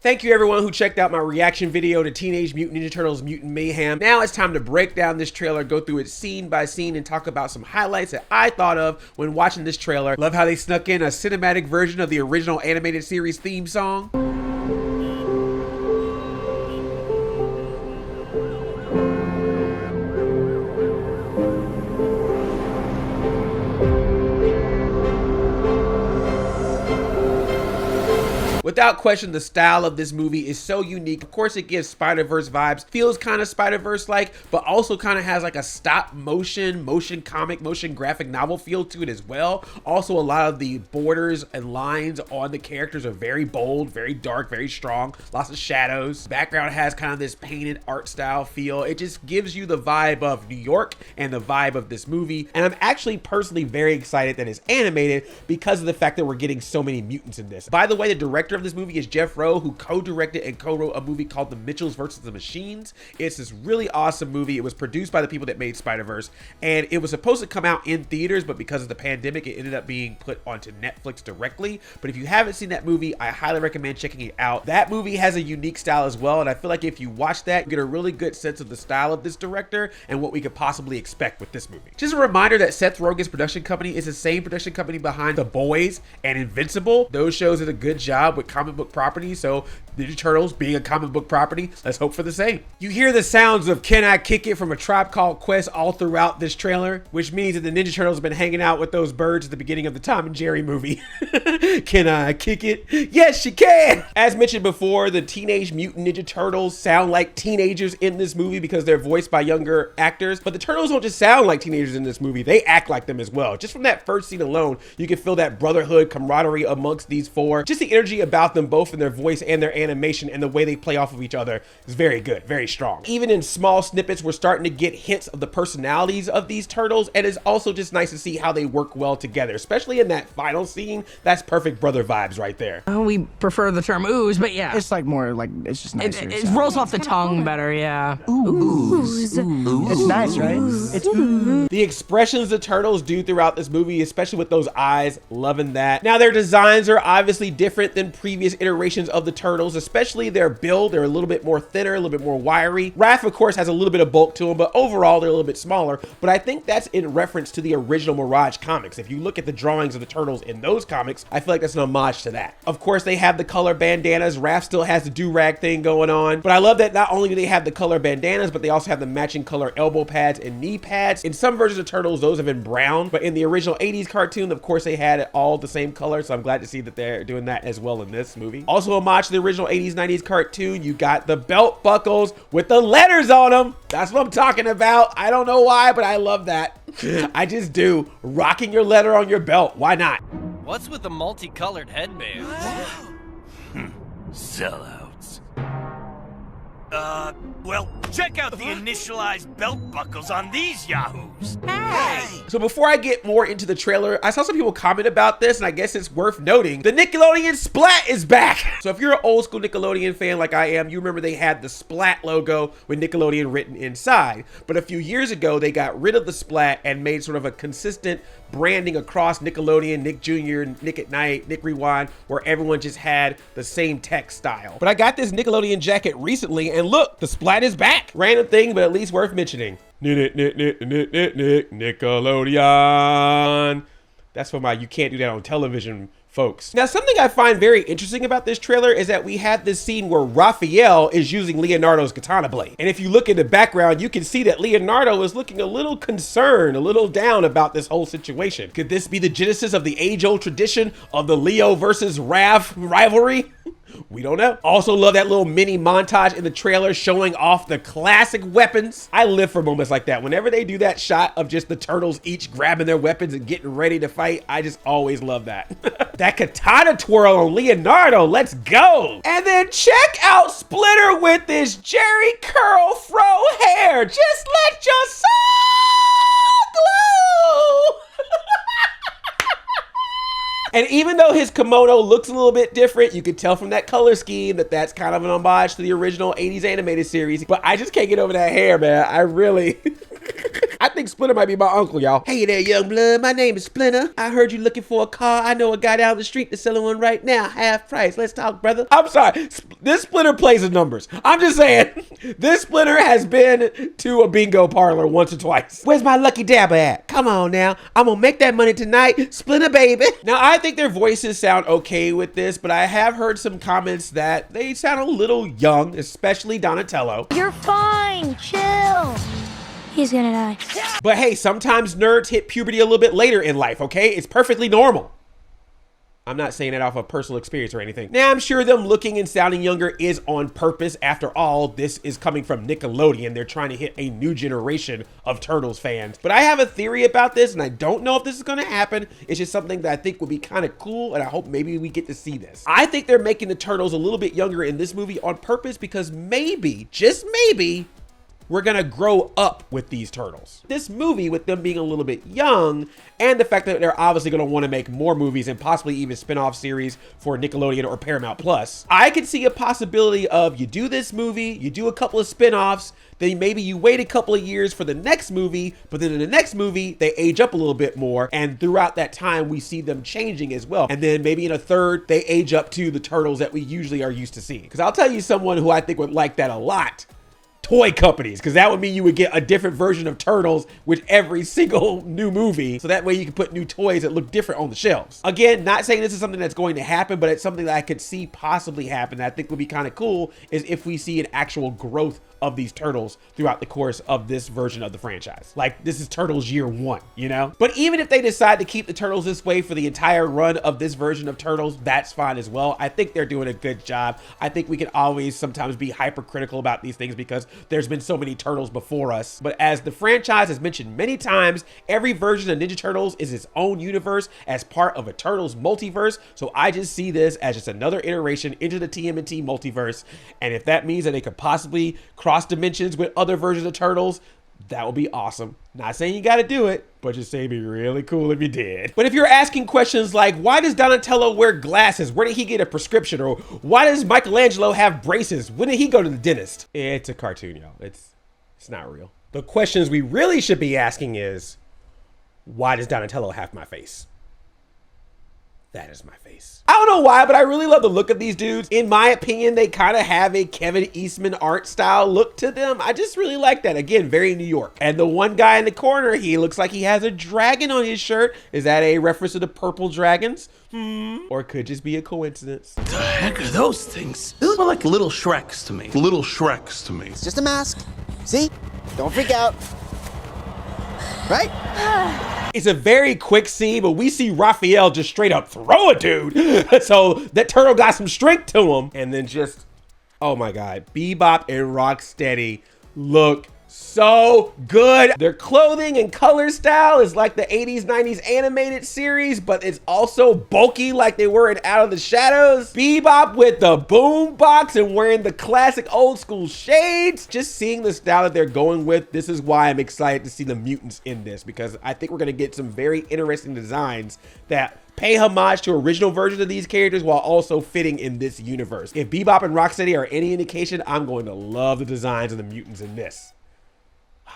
Thank you everyone who checked out my reaction video to Teenage Mutant Ninja Turtles Mutant Mayhem. Now it's time to break down this trailer, go through it scene by scene, and talk about some highlights that I thought of when watching this trailer. Love how they snuck in a cinematic version of the original animated series theme song. Without question, the style of this movie is so unique. Of course, it gives Spider-Verse vibes, feels kind of Spider-Verse-like, but also kind of has like a stop motion comic, motion graphic novel feel to it as well. Also, a lot of the borders and lines on the characters are very bold, very dark, very strong, lots of shadows. Background has kind of this painted art style feel. It just gives you the vibe of New York and the vibe of this movie. And I'm actually personally very excited that it's animated because of the fact that we're getting so many mutants in this. By the way, the director of this movie is Jeff Rowe, who co-directed and co-wrote a movie called The Mitchells vs. the Machines. It's this really awesome movie. It was produced by the people that made Spider-Verse, and it was supposed to come out in theaters, but because of the pandemic, it ended up being put onto Netflix directly. But if you haven't seen that movie, I highly recommend checking it out. That movie has a unique style as well, and I feel like if you watch that, you get a really good sense of the style of this director and what we could possibly expect with this movie. Just a reminder that Seth Rogen's production company is the same production company behind The Boys and Invincible. Those shows did a good job with comic book property, so Ninja Turtles being a comic book property, let's hope for the same. You hear the sounds of Can I Kick It from A Tribe Called Quest all throughout this trailer, which means that the Ninja Turtles have been hanging out with those birds at the beginning of the Tom and Jerry movie. Can I kick it? Yes, you can! As mentioned before, the Teenage Mutant Ninja Turtles sound like teenagers in this movie because they're voiced by younger actors, but the Turtles don't just sound like teenagers in this movie, they act like them as well. Just from that first scene alone, you can feel that brotherhood, camaraderie amongst these four. Just the energy about them both in their voice and their animation and the way they play off of each other is very good, very strong. Even in small snippets, we're starting to get hints of the personalities of these turtles, and it's also just nice to see how they work well together, especially in that final scene. That's perfect brother vibes right there. We prefer the term ooze, but yeah. It's like more like, it's just nicer. It rolls off the tongue better, yeah. Ooze. It's nice, right? It's ooze. The expressions the turtles do throughout this movie, especially with those eyes, loving that. Now, their designs are obviously different than previous iterations of the turtles, especially their build. They're a little bit more thinner, a little bit more wiry. Raph, of course, has a little bit of bulk to him, but overall they're a little bit smaller. But I think that's in reference to the original Mirage comics. If you look at the drawings of the turtles in those comics, I feel like that's an homage to that. Of course, they have the color bandanas. Raph still has the do-rag thing going on. But I love that not only do they have the color bandanas, but they also have the matching color elbow pads and knee pads. In some versions of Turtles, those have been brown, but in the original 80s cartoon, of course, they had it all the same color. So I'm glad to see that they're doing that as well in this movie. Also homage to the original 80s, 90s cartoon, you got the belt buckles with the letters on them. That's what I'm talking about. I don't know why, but I love that. I just do. Rocking your letter on your belt. Why not? What's with the multicolored headbands? Sellouts. Well, check out the initialized belt buckles on these yahoos. Hey! So before I get more into the trailer, I saw some people comment about this, and I guess it's worth noting. The Nickelodeon Splat is back! So if you're an old school Nickelodeon fan like I am, you remember they had the Splat logo with Nickelodeon written inside. But a few years ago, they got rid of the Splat and made sort of a consistent branding across Nickelodeon, Nick Jr., Nick at Night, Nick Rewind, where everyone just had the same text style. But I got this Nickelodeon jacket recently, and look, the Splat is back. Random thing, but at least worth mentioning. Nickelodeon. That's for my you can't do that on television folks. Now, something I find very interesting about this trailer is that we have this scene where Raphael is using Leonardo's katana blade. And if you look in the background, you can see that Leonardo is looking a little concerned, a little down about this whole situation. Could this be the genesis of the age-old tradition of the Leo versus Raph rivalry? We don't know. Also love that little mini montage in the trailer showing off the classic weapons. I live for moments like that. Whenever they do that shot of just the turtles each grabbing their weapons and getting ready to fight, I just always love that. That katana twirl on Leonardo, let's go. And then check out Splitter with this Jerry curl fro hair. Just let your soul glow. And even though his kimono looks a little bit different, you can tell from that color scheme that that's kind of an homage to the original 80s animated series. But I just can't get over that hair, man. I really... I think Splinter might be my uncle, y'all. Hey there, young blood. My name is Splinter. I heard you looking for a car. I know a guy down the street that's selling one right now, half price. Let's talk, brother. I'm sorry. This Splinter plays the numbers. I'm just saying, this Splinter has been to a bingo parlor once or twice. Where's my lucky dabber at? Come on now. I'm gonna make that money tonight. Splinter, baby. Now, I think their voices sound okay with this, but I have heard some comments that they sound a little young, especially Donatello. You're fine. Chill. He's gonna die. But hey, sometimes nerds hit puberty a little bit later in life, okay? It's perfectly normal. I'm not saying that off of personal experience or anything. Now, I'm sure them looking and sounding younger is on purpose. After all, this is coming from Nickelodeon. They're trying to hit a new generation of Turtles fans. But I have a theory about this, and I don't know if this is gonna happen. It's just something that I think would be kind of cool, and I hope maybe we get to see this. I think they're making the Turtles a little bit younger in this movie on purpose because maybe, just maybe, we're gonna grow up with these Turtles. This movie, with them being a little bit young, and the fact that they're obviously gonna wanna make more movies and possibly even spin-off series for Nickelodeon or Paramount Plus, I could see a possibility of you do this movie, you do a couple of spin-offs, then maybe you wait a couple of years for the next movie, but then in the next movie, they age up a little bit more, and throughout that time, we see them changing as well. And then maybe in a third, they age up to the Turtles that we usually are used to seeing. Because I'll tell you someone who I think would like that a lot. Toy companies, because that would mean you would get a different version of Turtles with every single new movie, so that way you can put new toys that look different on the shelves. Again, not saying this is something that's going to happen, but it's something that I could see possibly happen that I think would be kind of cool, is if we see an actual growth of these Turtles throughout the course of this version of the franchise. Like, this is Turtles year 1, you know? But even if they decide to keep the Turtles this way for the entire run of this version of Turtles, that's fine as well. I think they're doing a good job. I think we can always sometimes be hypercritical about these things because there's been so many Turtles before us. But as the franchise has mentioned many times, every version of Ninja Turtles is its own universe as part of a Turtles multiverse. So I just see this as just another iteration into the TMNT multiverse. And if that means that they could possibly cross dimensions with other versions of Turtles, that would be awesome. Not saying you got to do it, but just say it'd be really cool if you did. But if you're asking questions like, why does Donatello wear glasses? Where did he get a prescription? Or why does Michelangelo have braces? When did he go to the dentist? It's a cartoon, y'all. It's not real. The questions we really should be asking is, why does Donatello have my face? That is my face. I don't know why, but I really love the look of these dudes. In my opinion, they kind of have a Kevin Eastman art style look to them. I just really like that. Again, very New York. And the one guy in the corner, he looks like he has a dragon on his shirt. Is that a reference to the purple dragons? Or it could just be a coincidence. The heck are those things? They look like little Shreks to me. Little Shreks to me. It's just a mask. See? Don't freak out. Right? It's a very quick scene, but we see Raphael just straight up throw a dude. So that turtle got some strength to him. And then just, oh my God, Bebop and Rocksteady look so good. Their clothing and color style is like the 80s, 90s animated series, but it's also bulky like they were in Out of the Shadows. Bebop with the boom box and wearing the classic old school shades. Just seeing the style that they're going with, this is why I'm excited to see the mutants in this, because I think we're gonna get some very interesting designs that pay homage to original versions of these characters while also fitting in this universe. If Bebop and Rocksteady are any indication, I'm going to love the designs of the mutants in this.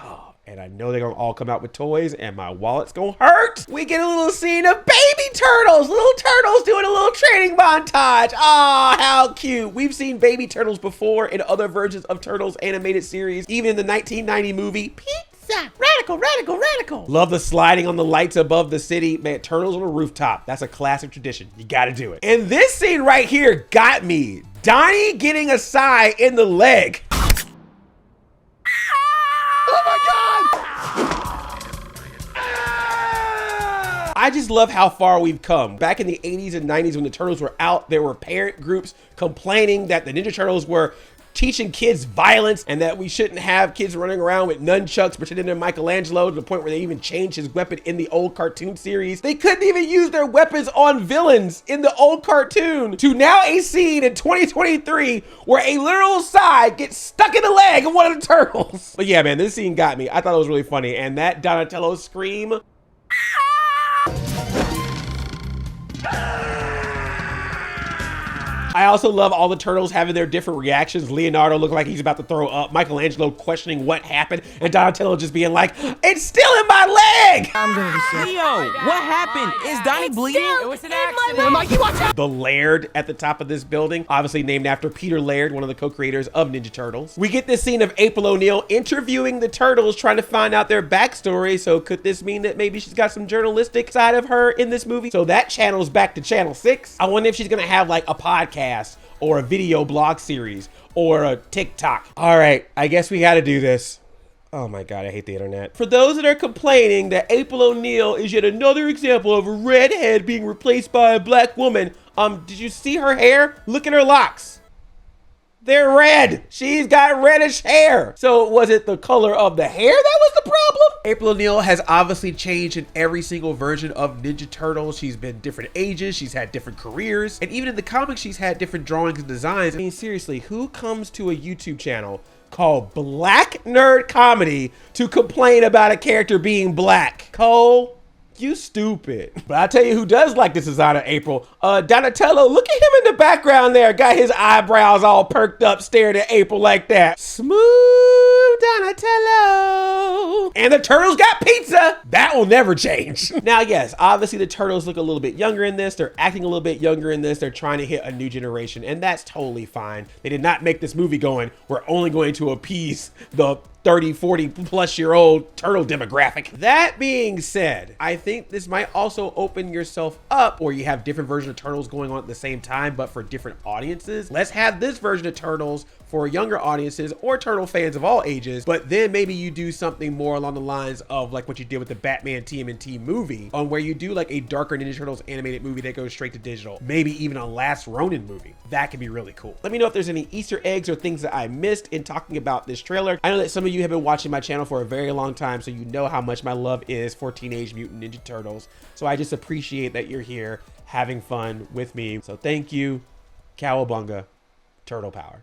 Oh, and I know they're gonna all come out with toys and my wallet's gonna hurt. We get a little scene of baby turtles, little turtles doing a little training montage. Oh, how cute. We've seen baby turtles before in other versions of Turtles animated series, even in the 1990 movie Pizza. Radical, radical, radical. Love the sliding on the lights above the city. Man, turtles on a rooftop. That's a classic tradition. You gotta do it. And this scene right here got me. Donnie getting a sigh in the leg. Oh my God! I just love how far we've come. Back in the 80s and 90s when the Turtles were out, there were parent groups complaining that the Ninja Turtles were teaching kids violence and that we shouldn't have kids running around with nunchucks pretending they're Michelangelo, to the point where they even changed his weapon in the old cartoon series. They couldn't even use their weapons on villains in the old cartoon, to now a scene in 2023 where a literal side gets stuck in the leg of one of the turtles. But yeah, man, this scene got me. I thought it was really funny. And that Donatello scream. I also love all the turtles having their different reactions. Leonardo looking like he's about to throw up. Michelangelo questioning what happened. And Donatello just being like, it's still in my leg! I'm gonna be sick. Leo, what happened? Is Donnie bleeding? It was an accident. Mikey, watch out! The Laird at the top of this building, obviously named after Peter Laird, one of the co-creators of Ninja Turtles. We get this scene of April O'Neil interviewing the turtles, trying to find out their backstory. So could this mean that maybe she's got some journalistic side of her in this movie? So that channel's back to channel 6. I wonder if she's gonna have like a podcast or a video blog series or a TikTok. All right, I guess we gotta do this. Oh my God, I hate the internet. For those that are complaining that April O'Neil is yet another example of a redhead being replaced by a black woman, did you see her hair? Look at her locks. They're red. She's got reddish hair. So was it the color of the hair that was the problem? April O'Neil has obviously changed in every single version of Ninja Turtles. She's been different ages. She's had different careers. And even in the comics, she's had different drawings and designs. I mean, seriously, who comes to a YouTube channel called Black Nerd Comedy to complain about a character being black? Cole, you stupid. But I'll tell you who does like this design of April. Donatello, look at him in the background there. Got his eyebrows all perked up, staring at April like that. Smooth Donatello. And the turtles got pizza. That will never change. Now, yes, obviously the turtles look a little bit younger in this. They're acting a little bit younger in this. They're trying to hit a new generation, and that's totally fine. They did not make this movie going, we're only going to appease the 30, 40 plus year old turtle demographic. That being said, I think this might also open yourself up, or you have different versions of turtles going on at the same time, but for different audiences. Let's have this version of turtles for younger audiences or turtle fans of all ages, but then maybe you do something more along the lines of like what you did with the Batman TMNT movie, on where you do like a darker Ninja Turtles animated movie that goes straight to digital. Maybe even a Last Ronin movie. That could be really cool. Let me know if there's any Easter eggs or things that I missed in talking about this trailer. I know that some of you have been watching my channel for a very long time, so you know how much my love is for Teenage Mutant Ninja Turtles. So I just appreciate that you're here having fun with me. So thank you. Cowabunga. Turtle power.